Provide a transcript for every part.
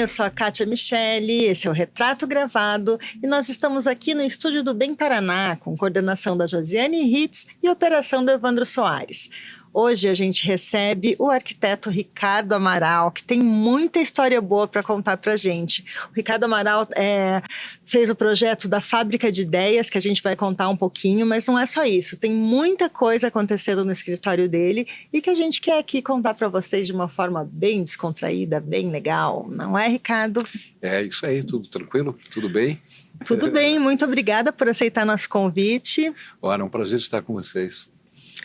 eu sou a Kátia Michele, esse é o Retrato Gravado e nós estamos aqui no estúdio do Bem Paraná, com coordenação da Josiane Ritz e operação do Evandro Soares. Hoje a gente recebe o arquiteto Ricardo Amaral, que tem muita história boa para contar para a gente. O Ricardo Amaral fez o projeto da Fábrica de Ideias, que a gente vai contar um pouquinho, mas não é só isso. Tem muita coisa acontecendo no escritório dele e que a gente quer aqui contar para vocês de uma forma bem descontraída, bem legal. Não é, Ricardo? É isso aí, tudo tranquilo? Tudo bem? Tudo bem, muito obrigada por aceitar nosso convite. Ora, é um prazer estar com vocês.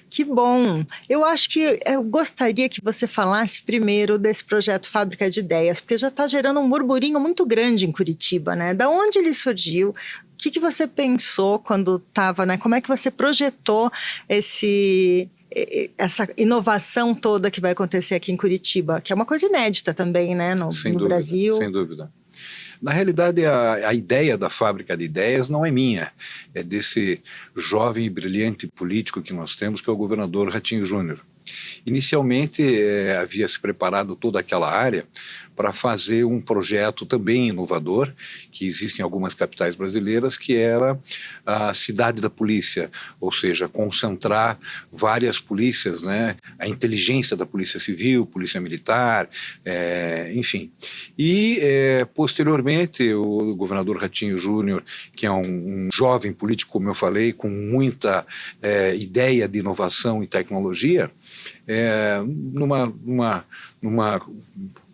Que bom! Eu acho que eu gostaria que você falasse primeiro desse projeto Fábrica de Ideias, porque já está gerando um burburinho muito grande em Curitiba, né? Da onde ele surgiu? O que você pensou quando estava, né? Como é que você projetou essa inovação toda que vai acontecer aqui em Curitiba? Que é uma coisa inédita também, né? No Brasil. Sem dúvida. Na realidade, a ideia da Fábrica de Ideias não é minha, é desse jovem e brilhante político que nós temos, que é o governador Ratinho Júnior. Inicialmente, havia se preparado toda aquela área para fazer um projeto também inovador, que existe em algumas capitais brasileiras, que era a cidade da polícia, ou seja, concentrar várias polícias, né, a inteligência da polícia civil, polícia militar, enfim. E, posteriormente, o governador Ratinho Júnior, que é um jovem político, como eu falei, com muita ideia de inovação e tecnologia,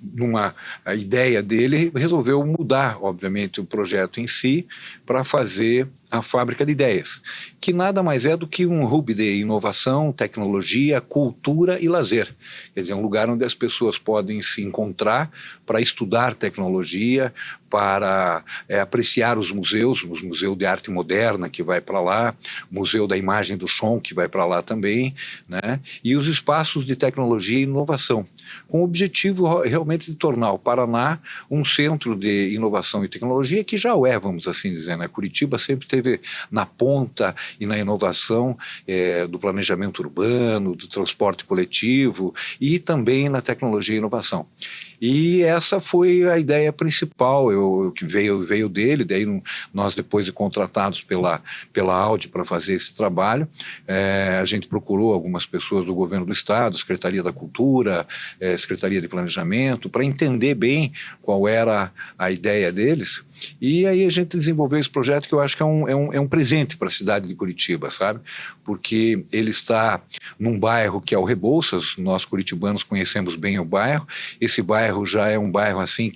numa ideia dele, resolveu mudar, obviamente, o projeto em si para fazer a Fábrica de Ideias, que nada mais é do que um hub de inovação, tecnologia, cultura e lazer. Quer dizer, um lugar onde as pessoas podem se encontrar para estudar tecnologia, para apreciar os museus, o Museu de Arte Moderna, que vai para lá, o Museu da Imagem do Som, que vai para lá também, né? E os espaços de tecnologia e inovação, com o objetivo realmente de tornar o Paraná um centro de inovação e tecnologia, que já é, vamos assim dizer, né? Curitiba sempre esteve na ponta e na inovação do planejamento urbano, do transporte coletivo e também na tecnologia e inovação. E essa foi a ideia principal, que veio dele. Daí nós, depois de contratados pela Audi para fazer esse trabalho, a gente procurou algumas pessoas do governo do estado, Secretaria da Cultura, Secretaria de Planejamento, para entender bem qual era a ideia deles. E aí a gente desenvolveu esse projeto, que eu acho que é um presente para a cidade de Curitiba, sabe? Porque ele está num bairro que é o Rebouças, nós curitibanos conhecemos bem o bairro. Esse bairro já é um bairro assim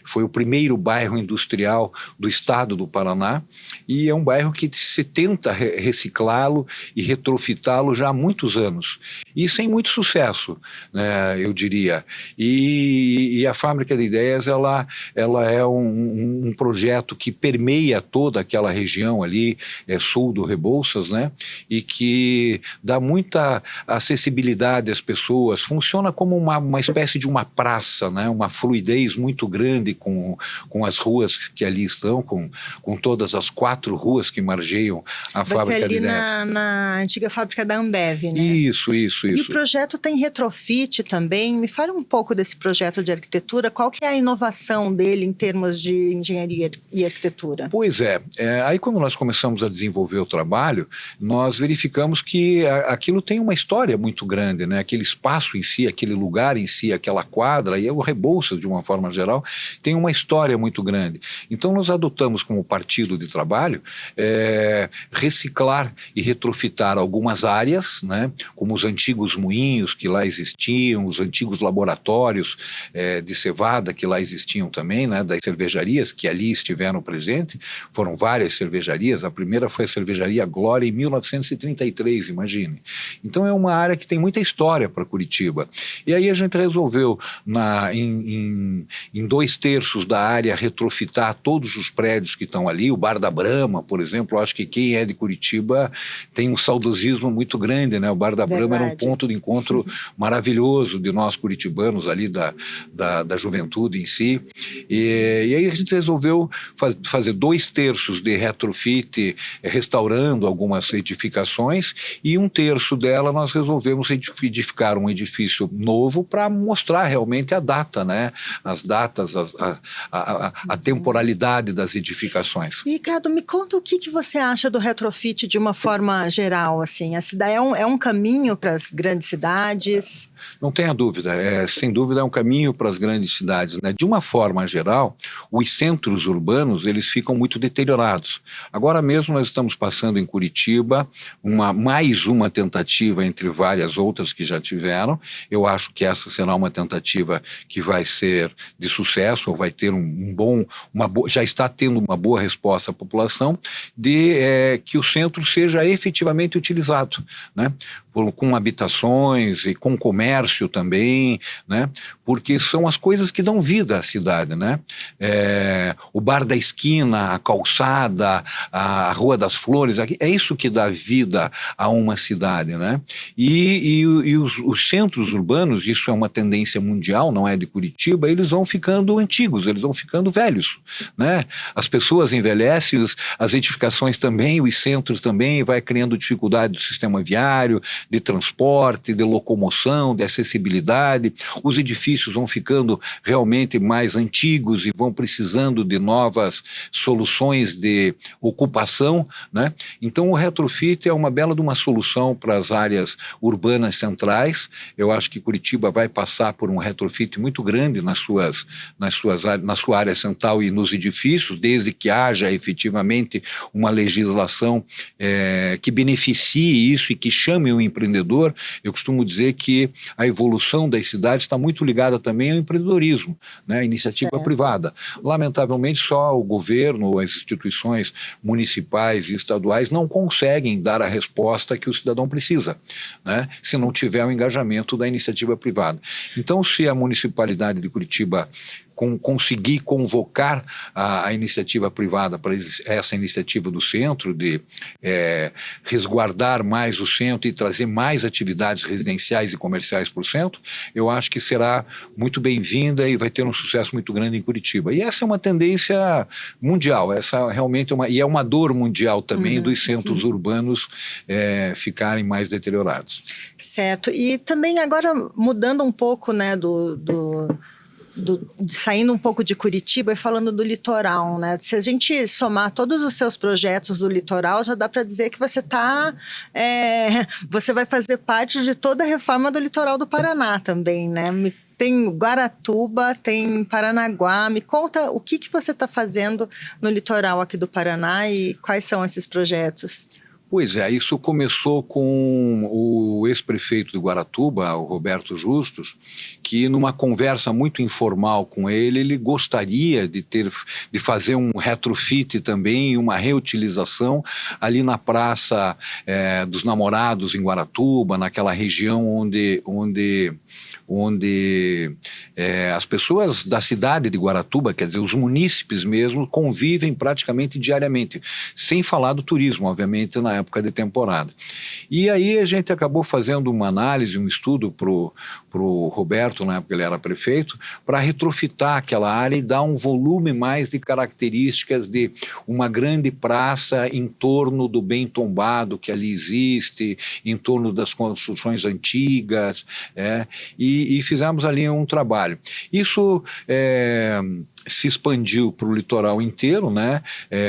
foi o primeiro bairro industrial do estado do Paraná, e é um bairro que se tenta reciclá-lo e retrofitá-lo já há muitos anos, e sem muito sucesso, né, eu diria. E a Fábrica de Ideias, ela é um projeto que permeia toda aquela região ali, sul do Rebouças, né? E que dá muita acessibilidade às pessoas, funciona como uma espécie de uma praça, né? Uma fluidez muito grande com as ruas que ali estão, com todas as 4 ruas que margeiam a Fábrica de Ideias. Vai ser ali na antiga fábrica da Ambev, né? Isso. E o projeto tem retrofit também. Me fala um pouco desse projeto de arquitetura. Qual que é a inovação dele em termos de engenharia e arquitetura? Pois aí quando nós começamos a desenvolver o trabalho, nós verificamos que aquilo tem uma história muito grande, né? Aquele espaço em si, aquele lugar em si, aquela quadra, e o Rebouças, de uma forma geral, tem uma história muito grande. Então nós adotamos como partido de trabalho reciclar e retrofitar algumas áreas, né? Como os antigos moinhos que lá existiam, os antigos laboratórios de cevada que lá existiam também, né? Das cervejarias que ali estiveram presentes. Foram várias cervejarias. A primeira foi a Cervejaria Glória em 1933, imagine. Então é uma área que tem muita história para Curitiba. E aí a gente resolveu, em 2/3 da área, retrofitar todos os prédios que estão ali. O Bar da Brahma, por exemplo, acho que quem é de Curitiba tem um saudosismo muito grande, né? O Bar da Brahma era um ponto de encontro maravilhoso de nós curitibanos ali, da juventude em si. E aí a gente resolveu resolveu fazer 2/3 de retrofit, restaurando algumas edificações, e 1/3 dela nós resolvemos edificar um edifício novo para mostrar realmente a data, né? As datas, a temporalidade das edificações. Ricardo, me conta o que você acha do retrofit de uma forma geral, assim. A cidade é um caminho para as grandes cidades? Não tenha dúvida, sem dúvida é um caminho para as grandes cidades, né? De uma forma geral, os centros urbanos eles ficam muito deteriorados. Agora mesmo nós estamos passando em Curitiba mais uma tentativa entre várias outras que já tiveram. Eu acho que essa será uma tentativa que vai ser de sucesso, ou vai ter já está tendo uma boa resposta à população, de que o centro seja efetivamente utilizado, né? Com habitações e com comércio também, né? Porque são as coisas que dão vida à cidade, né? O bar da esquina, a calçada, a Rua das Flores, é isso que dá vida a uma cidade, né? E os centros urbanos, isso é uma tendência mundial, não é de Curitiba, eles vão ficando antigos, eles vão ficando velhos, né? As pessoas envelhecem, as edificações também, os centros também, vai criando dificuldade do sistema viário, de transporte, de locomoção, de acessibilidade. Os edifícios vão ficando realmente mais antigos e vão precisando de novas soluções de ocupação, né? Então o retrofit é uma bela de uma solução para as áreas urbanas centrais. Eu acho que Curitiba vai passar por um retrofit muito grande na sua área central e nos edifícios, desde que haja efetivamente uma legislação que beneficie isso e que chame o empreendedor. Eu costumo dizer que a evolução das cidades está muito ligada também ao empreendedorismo, né? A iniciativa privada. Lamentavelmente, só o governo, as instituições municipais e estaduais não conseguem dar a resposta que o cidadão precisa, né? Se não tiver o engajamento da iniciativa privada. Então, se a municipalidade de Curitiba conseguir convocar a iniciativa privada para essa iniciativa do centro, de resguardar mais o centro e trazer mais atividades residenciais e comerciais para o centro, eu acho que será muito bem-vinda e vai ter um sucesso muito grande em Curitiba. E essa é uma tendência mundial, essa realmente é uma dor mundial também dos centros urbanos ficarem mais deteriorados. Certo. E também agora mudando um pouco, né, saindo um pouco de Curitiba e falando do litoral, né? Se a gente somar todos os seus projetos do litoral, já dá para dizer que você vai fazer parte de toda a reforma do litoral do Paraná também, né? Tem Guaratuba, tem Paranaguá. Me conta o que você está fazendo no litoral aqui do Paraná e quais são esses projetos? Pois é, isso começou com o ex-prefeito de Guaratuba, o Roberto Justus, que numa conversa muito informal com ele gostaria de fazer um retrofit também, uma reutilização ali na Praça dos Namorados em Guaratuba, naquela região onde as pessoas da cidade de Guaratuba, quer dizer, os munícipes mesmo, convivem praticamente diariamente, sem falar do turismo, obviamente, na época de temporada. E aí a gente acabou fazendo uma análise, um estudo pro Roberto, na época ele era prefeito, para retrofitar aquela área e dar um volume mais de características de uma grande praça em torno do bem tombado que ali existe, em torno das construções antigas, e fizemos ali um trabalho. Isso se expandiu para o litoral inteiro, né?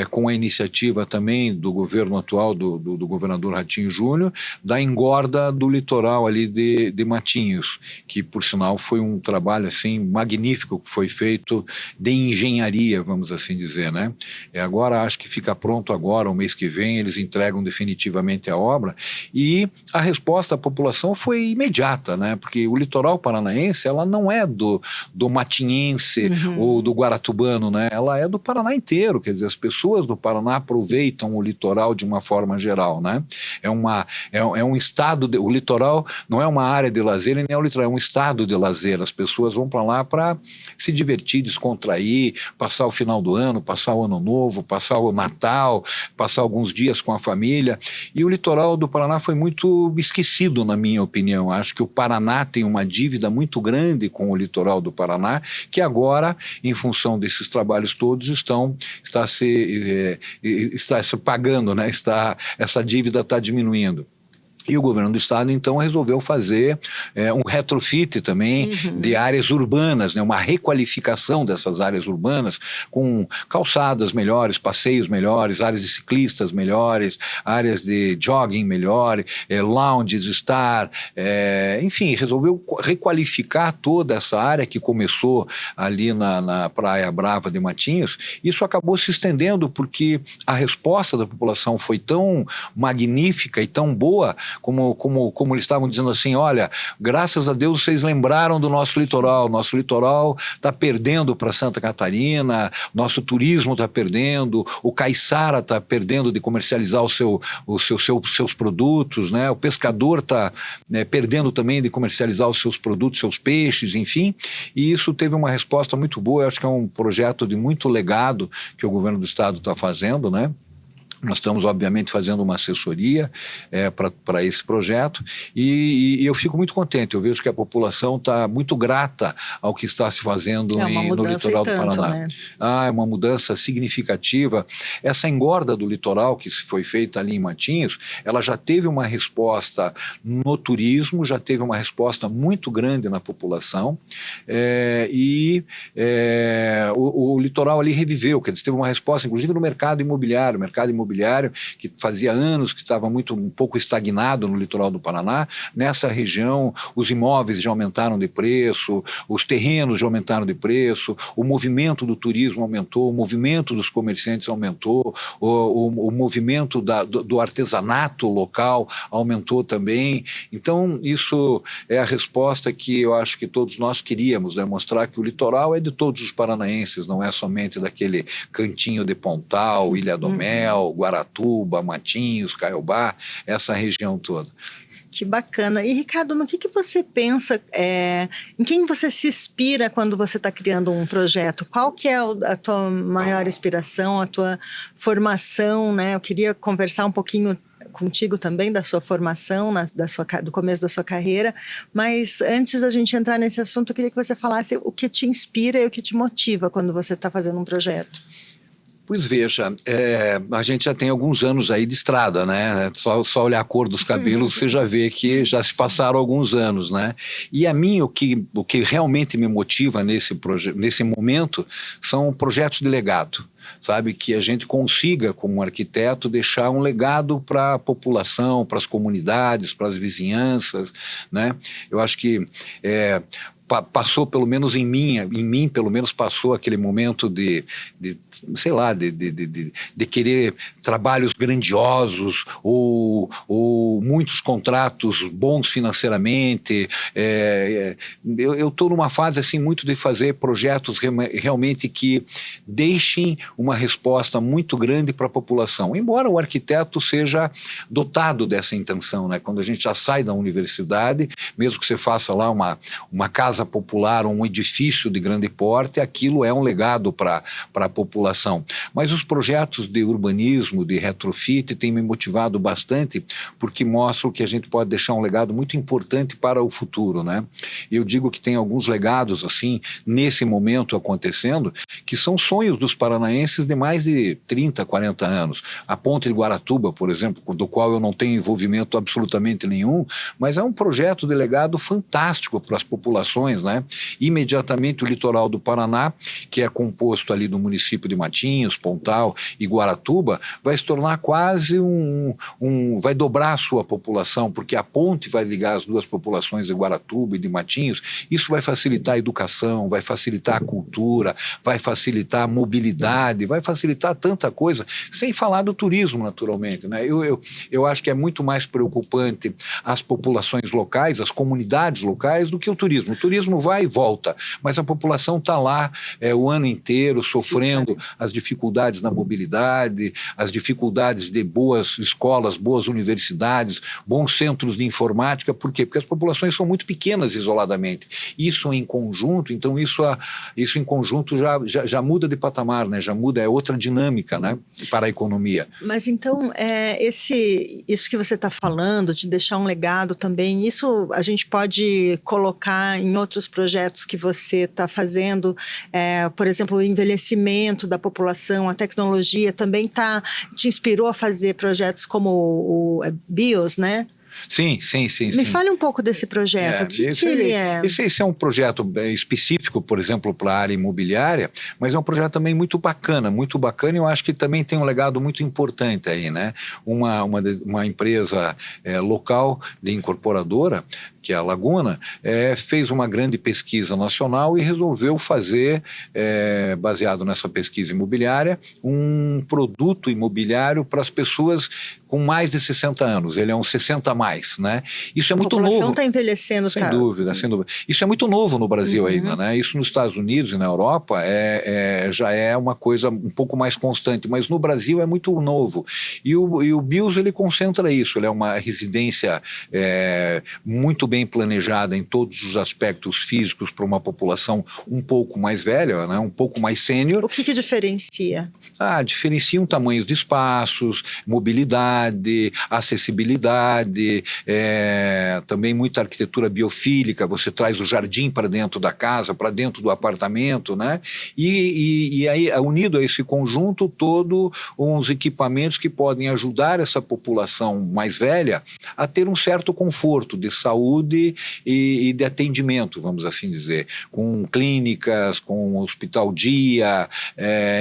Com a iniciativa também do governo atual, do governador Ratinho Júnior, da engorda do litoral ali de Matinhos, que por sinal foi um trabalho assim magnífico que foi feito de engenharia, vamos assim dizer, né? Agora acho que fica pronto agora, o mês que vem eles entregam definitivamente a obra, e a resposta da população foi imediata, né? Porque o litoral paranaense, ela não é do matinhense ou do guaratubano, né? Ela é do Paraná inteiro, quer dizer, as pessoas do Paraná aproveitam o litoral de uma forma geral, né? É um estado, o litoral não é uma área de lazer, nem é o litoral, é um estado de lazer. As pessoas vão para lá para se divertir, descontrair, passar o final do ano, passar o ano novo, passar o Natal, passar alguns dias com a família. E o litoral do Paraná foi muito esquecido, na minha opinião. Acho que o Paraná tem uma dívida muito grande com o litoral do Paraná, que agora, em função função desses trabalhos todos, está se pagando, né? Essa dívida está diminuindo. E o governo do estado, então, resolveu fazer um retrofit também de áreas urbanas, né, uma requalificação dessas áreas urbanas com calçadas melhores, passeios melhores, áreas de ciclistas melhores, áreas de jogging melhores, lounges, enfim, resolveu requalificar toda essa área que começou ali na Praia Brava de Matinhos. Isso acabou se estendendo porque a resposta da população foi tão magnífica e tão boa, como eles estavam dizendo assim, olha, graças a Deus vocês lembraram do nosso litoral está perdendo para Santa Catarina, nosso turismo está perdendo, o caiçara está perdendo de comercializar seus produtos, né? O pescador está perdendo também de comercializar os seus produtos, seus peixes, enfim, e isso teve uma resposta muito boa. Eu acho que é um projeto de muito legado que o governo do estado está fazendo, né? Nós estamos, obviamente, fazendo uma assessoria para esse projeto e eu fico muito contente. Eu vejo que a população está muito grata ao que está se fazendo no litoral do Paraná. Né? É uma mudança significativa. Essa engorda do litoral que foi feita ali em Matinhos, ela já teve uma resposta no turismo, já teve uma resposta muito grande na população o litoral ali reviveu, quer dizer, teve uma resposta, inclusive no mercado imobiliário que fazia anos que estava um pouco estagnado no litoral do Paraná. Nessa região, os imóveis já aumentaram de preço, os terrenos já aumentaram de preço, o movimento do turismo aumentou, o movimento dos comerciantes aumentou, o movimento do artesanato local aumentou também. Então, isso é a resposta que eu acho que todos nós queríamos, né? Mostrar que o litoral é de todos os paranaenses, não é somente daquele cantinho de Pontal, Ilha do Mel, Guaratuba, Matinhos, Caiobá, essa região toda. Que bacana. E, Ricardo, no que você pensa, em quem você se inspira quando você está criando um projeto? Qual que é a tua maior inspiração, a tua formação, né? Eu queria conversar um pouquinho contigo também da sua formação, do começo da sua carreira, mas antes da gente entrar nesse assunto, eu queria que você falasse o que te inspira e o que te motiva quando você está fazendo um projeto. Pois veja, a gente já tem alguns anos aí de estrada, né? Só olhar a cor dos cabelos, você já vê que já se passaram alguns anos, né? E a mim, o que realmente me motiva nesse momento são projetos de legado. Sabe, que a gente consiga, como arquiteto, deixar um legado para a população, para as comunidades, para as vizinhanças, né? Eu acho que passou, pelo menos em mim pelo menos passou aquele momento de querer trabalhos grandiosos ou muitos contratos bons financeiramente. Eu estou numa fase assim muito de fazer projetos realmente que deixem uma resposta muito grande para a população, embora o arquiteto seja dotado dessa intenção, né? Quando a gente já sai da universidade, mesmo que você faça lá uma casa popular, um edifício de grande porte, aquilo é um legado para a população. Mas os projetos de urbanismo, de retrofit, têm me motivado bastante, porque mostram que a gente pode deixar um legado muito importante para o futuro, né? Eu digo que tem alguns legados, assim, nesse momento acontecendo, que são sonhos dos paranaenses de mais de 30, 40 anos. A Ponte de Guaratuba, por exemplo, do qual eu não tenho envolvimento absolutamente nenhum, mas é um projeto de legado fantástico para as populações, né? Imediatamente o litoral do Paraná, que é composto ali do município de Matinhos, Pontal e Guaratuba, vai se tornar quase vai dobrar a sua população, porque a ponte vai ligar as duas populações de Guaratuba e de Matinhos. Isso vai facilitar a educação, vai facilitar a cultura, vai facilitar a mobilidade, vai facilitar tanta coisa, sem falar do turismo, naturalmente, né? Eu acho que é muito mais preocupante as populações locais, as comunidades locais, do que o turismo. O turismo vai e volta, mas a população está lá o ano inteiro sofrendo as dificuldades na mobilidade, as dificuldades de boas escolas, boas universidades, bons centros de informática. Por quê? Porque as populações são muito pequenas isoladamente. Isso em conjunto, então isso em conjunto já muda de patamar, né? Já muda, é outra dinâmica, né? Para a economia. Mas então, isso que você está falando, de deixar um legado também, isso a gente pode colocar outros projetos que você está fazendo, por exemplo, o envelhecimento da população, a tecnologia também te inspirou a fazer projetos como o BIOS, né? Sim. Me fale um pouco desse projeto. O que ele é? Esse é um projeto específico, por exemplo, para a área imobiliária, mas é um projeto também muito bacana e eu acho que também tem um legado muito importante aí, né? Uma empresa local de incorporadora, que é a Laguna, fez uma grande pesquisa nacional e resolveu fazer, baseado nessa pesquisa imobiliária, um produto imobiliário para as pessoas com mais de 60 anos. Ele é um 60 a mais, né? Isso é muito novo. A população está envelhecendo, sem dúvida. Isso é muito novo no Brasil ainda, né? Isso nos Estados Unidos e na Europa já é uma coisa um pouco mais constante, mas no Brasil é muito novo. E o BIOS, ele concentra isso. Ele é uma residência muito bem planejada em todos os aspectos físicos para uma população um pouco mais velha, né? Um pouco mais sênior. O que diferencia? Diferenciam tamanhos de espaços, mobilidade, acessibilidade, também muita arquitetura biofílica. Você traz o jardim para dentro da casa, para dentro do apartamento, né? E aí, unido a esse conjunto todo, uns equipamentos que podem ajudar essa população mais velha a ter um certo conforto de saúde e de atendimento, vamos assim dizer, com clínicas, com hospital dia,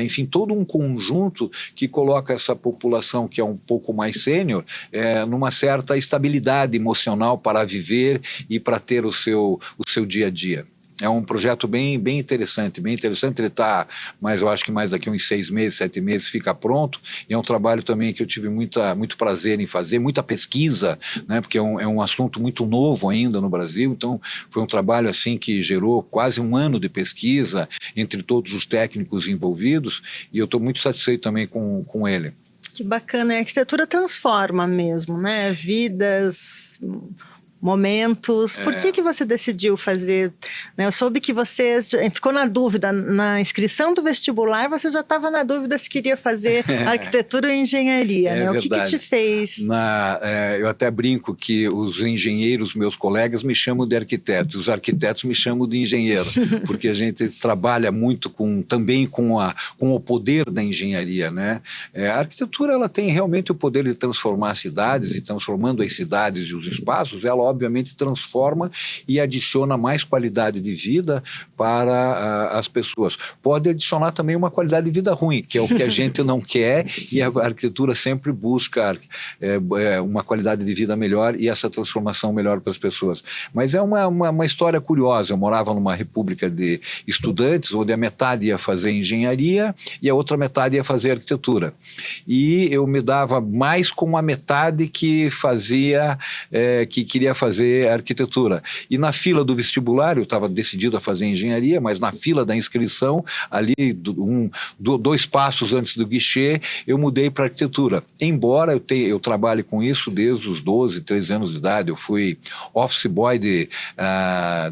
enfim, todo um conjunto que coloca essa população que é um pouco mais sênior numa certa estabilidade emocional para viver e para ter o seu dia a dia. É um projeto bem interessante, ele está, mas eu acho que mais daqui uns 6 meses, 7 meses fica pronto, e é um trabalho também que eu tive muito prazer em fazer, muita pesquisa, né, porque é um assunto muito novo ainda no Brasil, então foi um trabalho assim que gerou quase 1 ano de pesquisa entre todos os técnicos envolvidos, e eu estou muito satisfeito também com ele. Que bacana, a arquitetura transforma mesmo, né, vidas, momentos. Por que você decidiu fazer, né? Eu soube que você ficou na dúvida, na inscrição do vestibular, você já estava na dúvida se queria fazer arquitetura ou engenharia, né? O que te fez? Eu até brinco que os engenheiros, meus colegas, me chamam de arquiteto, os arquitetos me chamam de engenheiro, porque a gente trabalha muito também com o poder da engenharia, né? A arquitetura, ela tem realmente o poder de transformar cidades, e transformando as cidades e os espaços, ela obviamente transforma e adiciona mais qualidade de vida para as pessoas. Pode adicionar também uma qualidade de vida ruim, que é o que a gente não quer, e a arquitetura sempre busca uma qualidade de vida melhor e essa transformação melhor para as pessoas. Mas é uma história curiosa. Eu morava numa república de estudantes, onde a metade ia fazer engenharia e a outra metade ia fazer arquitetura. E eu me dava mais com a metade que queria fazer arquitetura. E na fila do vestibular, eu estava decidido a fazer engenharia, mas na fila da inscrição, ali 2 passos antes do guichê, eu mudei para arquitetura. Embora eu trabalhe com isso desde os 12, 13 anos de idade. Eu fui office boy de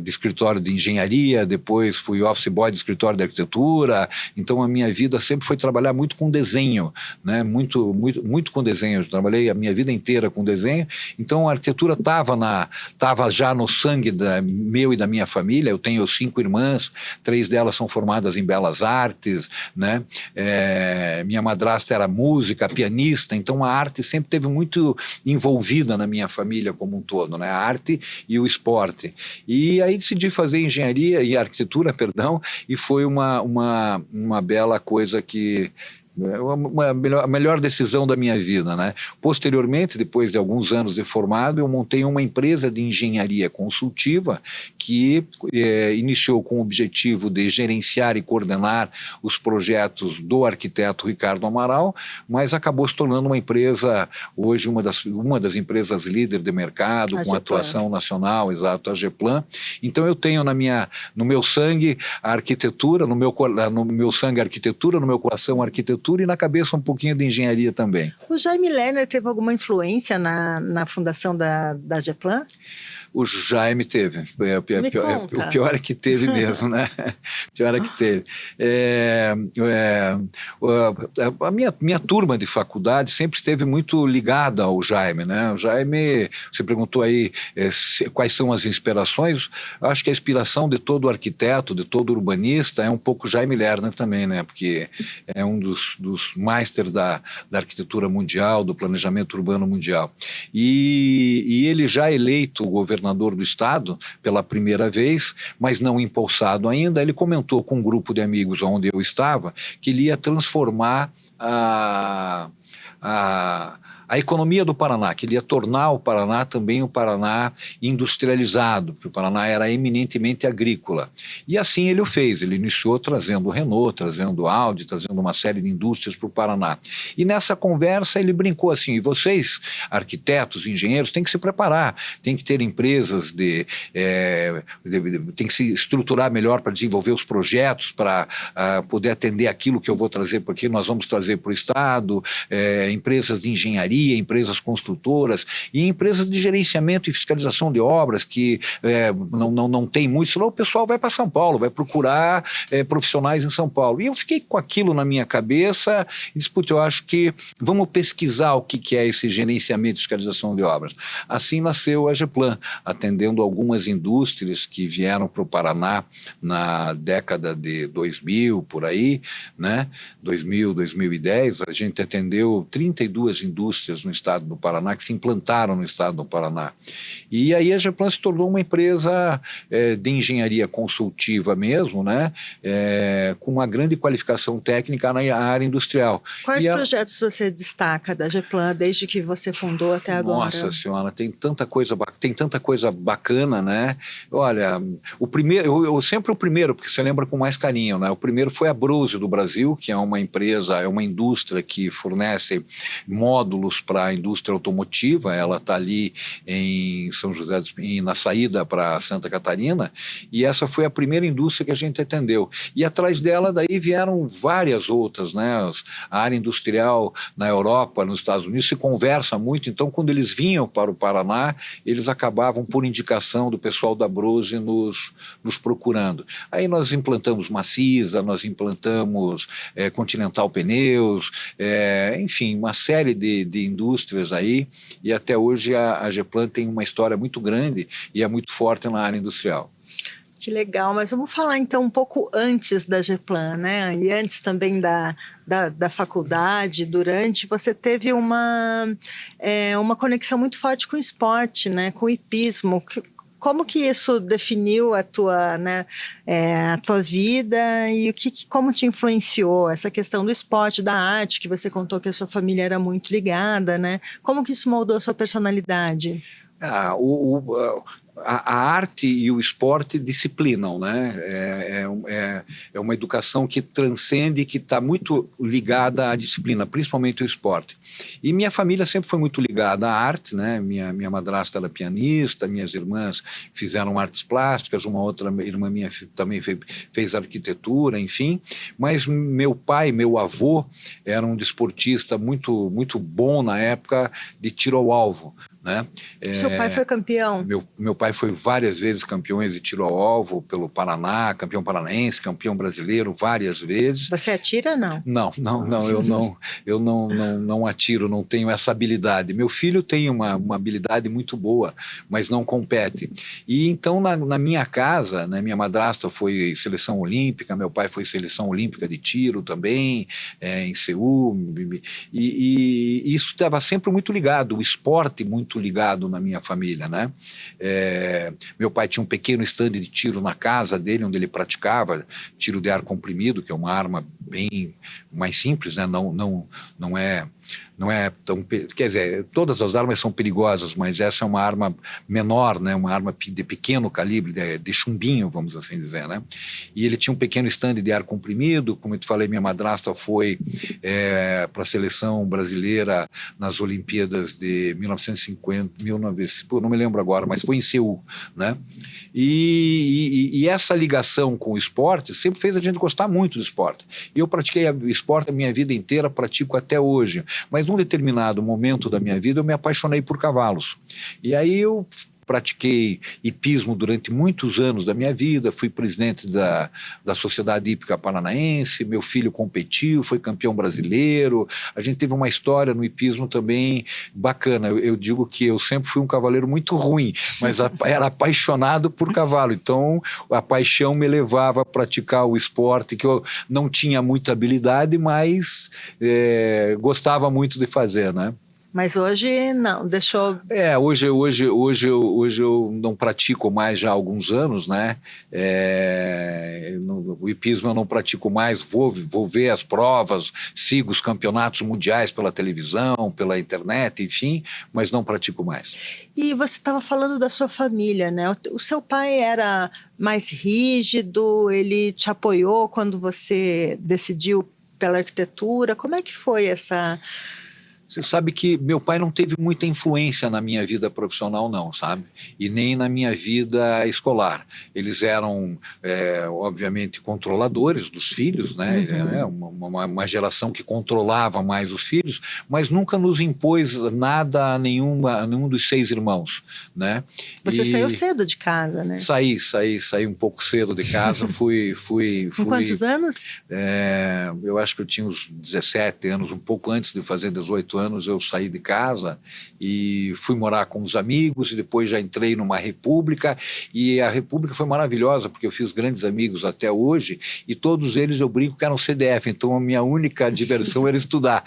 escritório de engenharia, depois fui office boy de escritório de arquitetura. Então a minha vida sempre foi trabalhar muito com desenho, né? Muito com desenho. Eu trabalhei a minha vida inteira com desenho. Então a arquitetura estava já no sangue meu e da minha família. Eu tenho 5 irmãs, 3 delas são formadas em belas artes, né? Minha madrasta era música, pianista, então a arte sempre esteve muito envolvida na minha família como um todo, né? A arte e o esporte. E aí decidi fazer engenharia e arquitetura, e foi uma bela coisa que... a melhor decisão da minha vida, né? Posteriormente, depois de alguns anos de formado, eu montei uma empresa de engenharia consultiva que iniciou com o objetivo de gerenciar e coordenar os projetos do arquiteto Ricardo Amaral, mas acabou se tornando uma empresa, hoje uma das empresas líder de mercado, com atuação nacional, exato, a Geplan. Então eu tenho no meu sangue a arquitetura, no meu sangue a arquitetura, no meu coração a arquitetura, e na cabeça um pouquinho de engenharia também. O Jaime Lerner teve alguma influência na fundação da Geplan? O Jaime teve. Me conta. O pior é que teve mesmo, né? O pior é que teve. A minha turma de faculdade sempre esteve muito ligada ao Jaime, né? O Jaime, você perguntou aí quais são as inspirações. Acho que a inspiração de todo arquiteto, de todo urbanista, é um pouco Jaime Lerner também, né? Porque é um dos masters da arquitetura mundial, do planejamento urbano mundial. E ele já eleito governador do estado pela primeira vez, mas não empossado ainda, ele comentou com um grupo de amigos onde eu estava que ele ia transformar a economia do Paraná, que ele ia tornar o Paraná também um Paraná industrializado, porque o Paraná era eminentemente agrícola. E assim ele o fez, ele iniciou trazendo o Renault, trazendo o Audi, trazendo uma série de indústrias para o Paraná. E nessa conversa ele brincou assim, e vocês, arquitetos, engenheiros, têm que se preparar, tem que ter empresas, tem que se estruturar melhor para desenvolver os projetos, para poder atender aquilo que eu vou trazer, porque nós vamos trazer para o Estado, empresas de engenharia, empresas construtoras e empresas de gerenciamento e fiscalização de obras que não tem muito, senão o pessoal vai para São Paulo, vai procurar profissionais em São Paulo. E eu fiquei com aquilo na minha cabeça e disse, eu acho que vamos pesquisar o que é esse gerenciamento e fiscalização de obras. Assim nasceu a Geplan, atendendo algumas indústrias que vieram para o Paraná na década de 2000, por aí, né? 2000, 2010, a gente atendeu 32 indústrias no estado do Paraná, que se implantaram no estado do Paraná. E aí a Geplan se tornou uma empresa de engenharia consultiva mesmo, né? Com uma grande qualificação técnica na área industrial. Quais projetos você destaca da Geplan desde que você fundou até agora? Nossa senhora, tem tanta coisa bacana, né? Olha, o primeiro, sempre o primeiro, porque você lembra com mais carinho, né? O primeiro foi a Brose do Brasil, que é uma empresa, é uma indústria que fornece módulos para a indústria automotiva. Ela está ali em São José na saída para Santa Catarina, e essa foi a primeira indústria que a gente atendeu. E atrás dela daí vieram várias outras, né? A área industrial na Europa, nos Estados Unidos, se conversa muito, então quando eles vinham para o Paraná, eles acabavam por indicação do pessoal da Brose nos procurando. Aí nós implantamos Macisa, nós implantamos Continental Pneus, enfim, uma série de indústrias aí, e até hoje a Geplan tem uma história muito grande e é muito forte na área industrial. Que legal, mas vamos falar então um pouco antes da Geplan, né? E antes também da faculdade, durante, você teve uma conexão muito forte com o esporte, né? Com o hipismo. Como que isso definiu a tua vida e como te influenciou essa questão do esporte, da arte, que você contou que a sua família era muito ligada, né? Como que isso moldou a sua personalidade? A arte e o esporte disciplinam, né? É uma educação que transcende, que está muito ligada à disciplina, principalmente o esporte. E minha família sempre foi muito ligada à arte, né? Minha madrasta era pianista, minhas irmãs fizeram artes plásticas, uma outra irmã minha também fez arquitetura, enfim. Mas meu pai, meu avô, era um desportista muito, muito bom na época de tiro ao alvo, né? Seu pai foi campeão? Meu pai foi várias vezes campeão de tiro ao alvo pelo Paraná, campeão paranaense, campeão brasileiro várias vezes. Você atira, não? Não, eu não atiro, não tenho essa habilidade. Meu filho tem uma habilidade muito boa, mas não compete. E então na minha casa, né, minha madrasta foi seleção olímpica, meu pai foi seleção olímpica de tiro também, em Seul, e isso estava sempre muito ligado, o esporte muito ligado na minha família, né? Meu pai tinha um pequeno estande de tiro na casa dele, onde ele praticava tiro de ar comprimido, que é uma arma bem mais simples, né? Não é tão... Quer dizer, todas as armas são perigosas, mas essa é uma arma menor, né? Uma arma de pequeno calibre, de chumbinho, vamos assim dizer, né? E ele tinha um pequeno estande de ar comprimido, como eu te falei, minha madrasta foi para a seleção brasileira nas Olimpíadas de 1950, não me lembro agora, mas foi em Seul, né? E essa ligação com o esporte sempre fez a gente gostar muito do esporte. E eu pratiquei o esporte a minha vida inteira, pratico até hoje, mas num determinado momento da minha vida eu me apaixonei por cavalos. E aí eu pratiquei hipismo durante muitos anos da minha vida, fui presidente da Sociedade Hípica Paranaense, meu filho competiu, foi campeão brasileiro, a gente teve uma história no hipismo também bacana. Eu digo que eu sempre fui um cavaleiro muito ruim, mas era apaixonado por cavalo, então a paixão me levava a praticar o esporte que eu não tinha muita habilidade, mas gostava muito de fazer, né? Mas hoje não, deixou... Hoje eu não pratico mais já há alguns anos, né? O hipismo eu não pratico mais, vou ver as provas, sigo os campeonatos mundiais pela televisão, pela internet, enfim, mas não pratico mais. E você estava falando da sua família, né? O seu pai era mais rígido, ele te apoiou quando você decidiu pela arquitetura, como é que foi essa... Você sabe que meu pai não teve muita influência na minha vida profissional, não, sabe? E nem na minha vida escolar. Eles eram, obviamente, controladores dos filhos, né? Uma geração que controlava mais os filhos, mas nunca nos impôs nada a nenhum dos 6 irmãos, né? Você saiu cedo de casa, né? Saí um pouco cedo de casa, fui... Com quantos anos? Eu acho que eu tinha uns 17 anos, um pouco antes de fazer 18 anos eu saí de casa e fui morar com os amigos e depois já entrei numa república e a república foi maravilhosa porque eu fiz grandes amigos até hoje e todos eles eu brinco que eram CDF, então a minha única diversão era estudar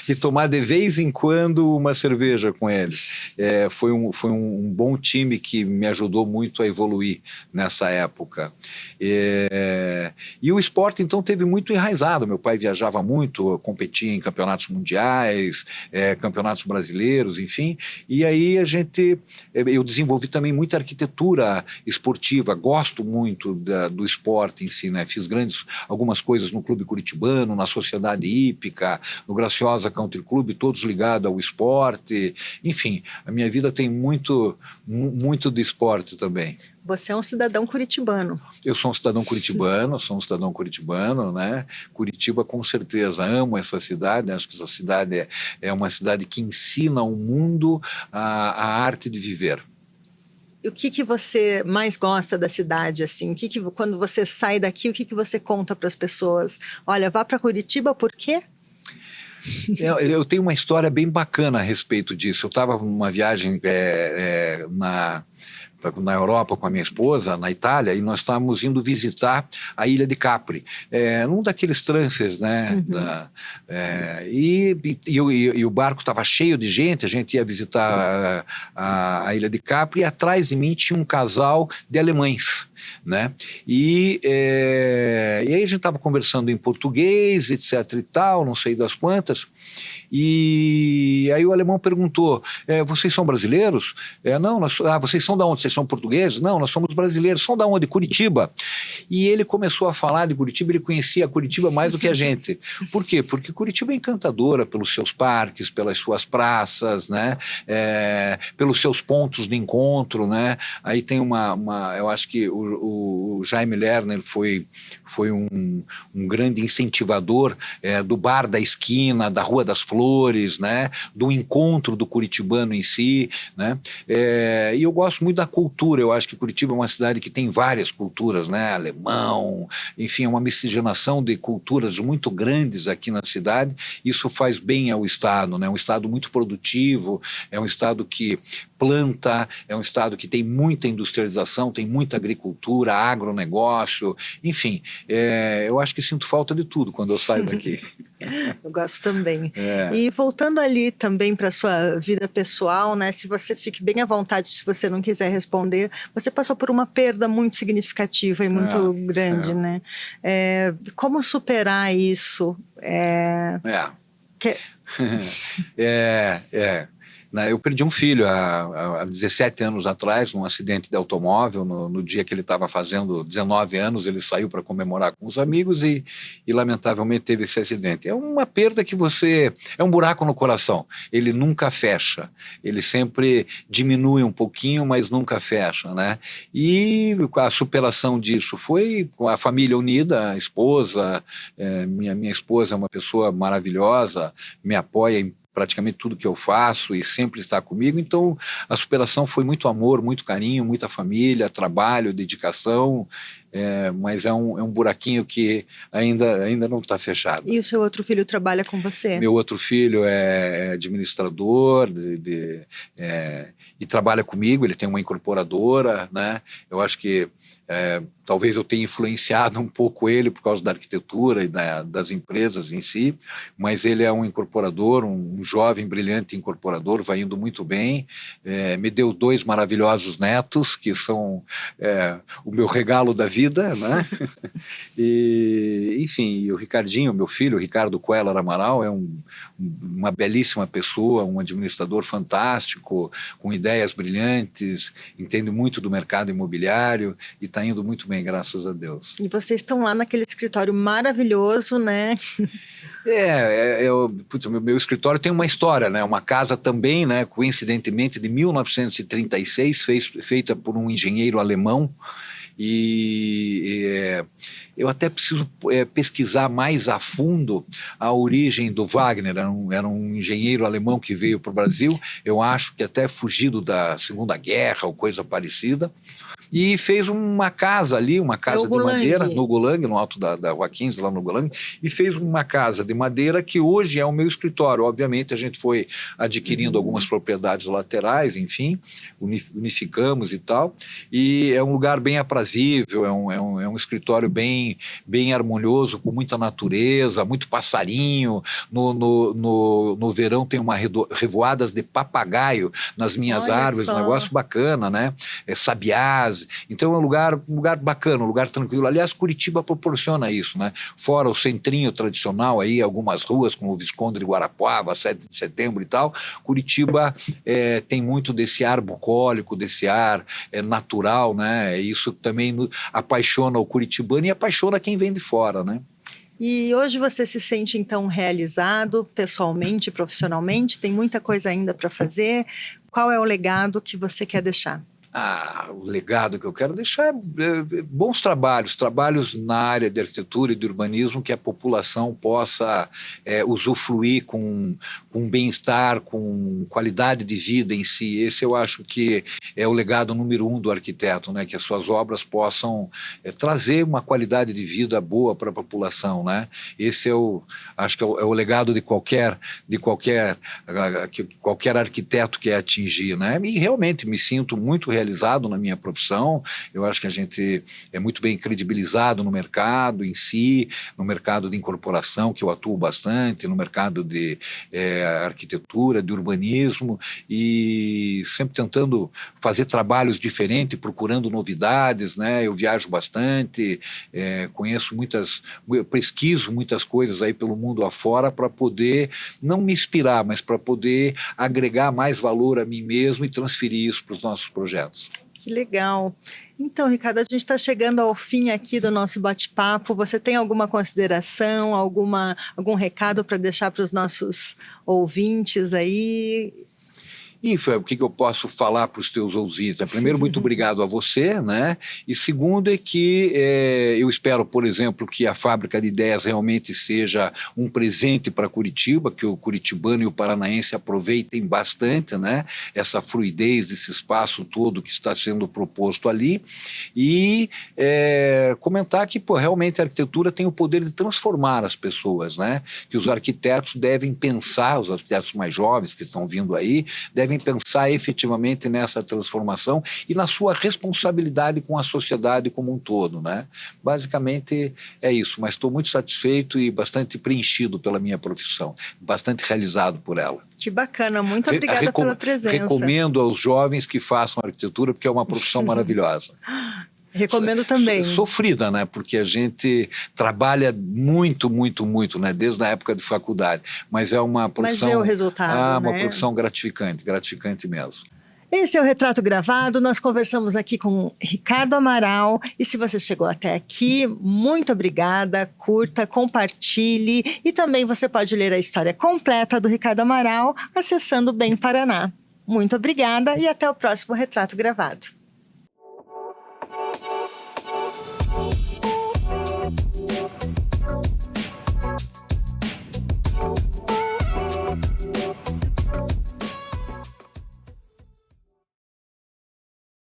e tomar de vez em quando uma cerveja com eles. Foi um bom time que me ajudou muito a evoluir nessa época. E o esporte então teve muito enraizado, meu pai viajava muito, competia em campeonatos mundiais, campeonatos brasileiros, enfim, e aí eu desenvolvi também muita arquitetura esportiva, gosto muito do esporte em si, né? Fiz algumas coisas no Clube Curitibano, na Sociedade Hípica, no Graciosa Country Club, todos ligados ao esporte, enfim, a minha vida tem muito de esporte também. Você é um cidadão curitibano. Eu sou um cidadão curitibano, né? Curitiba, com certeza, amo essa cidade, acho que essa cidade é uma cidade que ensina ao mundo a arte de viver. E o que você mais gosta da cidade, assim? Quando você sai daqui, o que você conta para as pessoas? Olha, vá para Curitiba, por quê? Eu tenho uma história bem bacana a respeito disso. Eu estava numa viagem na Europa com a minha esposa, na Itália, e nós estávamos indo visitar a Ilha de Capri, num daqueles transfers, né? E o barco estava cheio de gente, a gente ia visitar a Ilha de Capri, e atrás de mim tinha um casal de alemães, né? E aí a gente estava conversando em português, etc e tal, não sei das quantas, e aí o alemão perguntou, vocês são brasileiros? Não, vocês são da onde? Vocês são portugueses? Não, nós somos brasileiros. São da onde? Curitiba. E ele começou a falar de Curitiba, ele conhecia Curitiba mais do que a gente. Por quê? Porque Curitiba é encantadora pelos seus parques, pelas suas praças, né? Pelos seus pontos de encontro, né? Aí tem eu acho que o Jaime Lerner foi um grande incentivador do bar da esquina, da Rua das Flores, né? Do encontro do curitibano em si, né? E eu gosto muito da cultura, eu acho que Curitiba é uma cidade que tem várias culturas, né? Alemão, enfim, é uma miscigenação de culturas muito grandes aqui na cidade, isso faz bem ao estado, né? É um estado muito produtivo, é um estado que planta, é um estado que tem muita industrialização, tem muita agricultura, agronegócio, enfim, eu acho que sinto falta de tudo quando eu saio daqui. Eu gosto também. E voltando ali também para a sua vida pessoal, né? Se você fique bem à vontade, se você não quiser responder, você passou por uma perda muito significativa e muito grande, né? Como superar isso? Eu perdi um filho há 17 anos atrás, num acidente de automóvel, no dia que ele estava fazendo 19 anos, ele saiu para comemorar com os amigos e lamentavelmente teve esse acidente. É uma perda que é um buraco no coração, ele nunca fecha, ele sempre diminui um pouquinho, mas nunca fecha, né? E a superação disso foi com a família unida, a esposa, minha esposa é uma pessoa maravilhosa, me apoia em praticamente tudo que eu faço e sempre está comigo. Então, a superação foi muito amor, muito carinho, muita família, trabalho, dedicação, mas é um buraquinho que ainda não está fechado. E o seu outro filho trabalha com você? Meu outro filho é administrador e trabalha comigo, ele tem uma incorporadora, né? Eu acho que talvez eu tenha influenciado um pouco ele por causa da arquitetura e das empresas em si, mas ele é um incorporador, um jovem, brilhante incorporador, vai indo muito bem, me deu 2 maravilhosos netos, que são o meu regalo da vida, né? E, enfim, o Ricardinho, meu filho, o Ricardo Queller Amaral, é uma belíssima pessoa, um administrador fantástico, com ideias brilhantes, entende muito do mercado imobiliário e está indo muito bem, graças a Deus. E vocês estão lá naquele escritório maravilhoso, né? O meu escritório tem uma história, né? Uma casa também, né? Coincidentemente, de 1936, feita por um engenheiro alemão. Eu até preciso pesquisar mais a fundo a origem do Wagner. Era um engenheiro alemão que veio para o Brasil, eu acho que até fugido da Segunda Guerra ou coisa parecida, e fez uma casa ali, uma casa de madeira, no Gulang, no alto da Rua 15, lá no Gulang, e fez uma casa de madeira que hoje é o meu escritório. Obviamente, a gente foi adquirindo algumas propriedades laterais, enfim, unificamos e tal, e é um lugar bem aprazível, é um escritório bem harmonioso, com muita natureza, muito passarinho. No verão tem revoadas de papagaio nas minhas árvores, um negócio bacana, né? Sabiás. Então é um lugar bacana, um lugar tranquilo. Aliás, Curitiba proporciona isso, né? Fora o centrinho tradicional, aí, algumas ruas, como o Visconde de Guarapuava, 7 de setembro e tal, Curitiba tem muito desse ar bucólico, desse ar natural, né? Isso também apaixona o curitibano e apaixona quem vem de fora, né? E hoje você se sente, então, realizado pessoalmente, profissionalmente? Tem muita coisa ainda para fazer? Qual é o legado que você quer deixar? O legado que eu quero deixar é bons trabalhos na área de arquitetura e de urbanismo, que a população possa usufruir com bem-estar, com qualidade de vida em si. Esse eu acho que é o legado número 1 do arquiteto, né? Que as suas obras possam trazer uma qualidade de vida boa para a população, né? Esse acho que é o legado de qualquer arquiteto quer atingir, né? E realmente me sinto muito realizado na minha profissão. Eu acho que a gente é muito bem credibilizado no mercado em si, no mercado de incorporação, que eu atuo bastante, no mercado de arquitetura, de urbanismo, e sempre tentando fazer trabalhos diferentes, procurando novidades, né? Eu viajo bastante, pesquiso muitas coisas aí pelo mundo afora para poder não me inspirar, mas para poder agregar mais valor a mim mesmo e transferir isso para os nossos projetos. Que legal. Então, Ricardo, a gente está chegando ao fim aqui do nosso bate-papo. Você tem alguma consideração, algum recado para deixar para os nossos ouvintes aí? E o que eu posso falar para os teus ouvintes? Primeiro, muito obrigado a você, né? E segundo é que eu espero, por exemplo, que a Fábrica de Ideias realmente seja um presente para Curitiba, que o curitibano e o paranaense aproveitem bastante, né? Essa fluidez, esse espaço todo que está sendo proposto ali. E comentar que realmente a arquitetura tem o poder de transformar as pessoas, né? Que os arquitetos devem pensar, os arquitetos mais jovens que estão vindo aí, devem pensar efetivamente nessa transformação e na sua responsabilidade com a sociedade como um todo, né? Basicamente é isso, mas estou muito satisfeito e bastante preenchido pela minha profissão, bastante realizado por ela. Que bacana, muito obrigada pela presença. Recomendo aos jovens que façam arquitetura, porque é uma profissão maravilhosa. Recomendo também. Sofrida, né? Porque a gente trabalha muito, muito, muito, né? Desde a época de faculdade. Mas é uma profissão... Mas vê o resultado, uma profissão gratificante mesmo. Esse é o Retrato Gravado. Nós conversamos aqui com Ricardo Amaral. E se você chegou até aqui, muito obrigada. Curta, compartilhe. E também você pode ler a história completa do Ricardo Amaral acessando o Bem Paraná. Muito obrigada e até o próximo Retrato Gravado.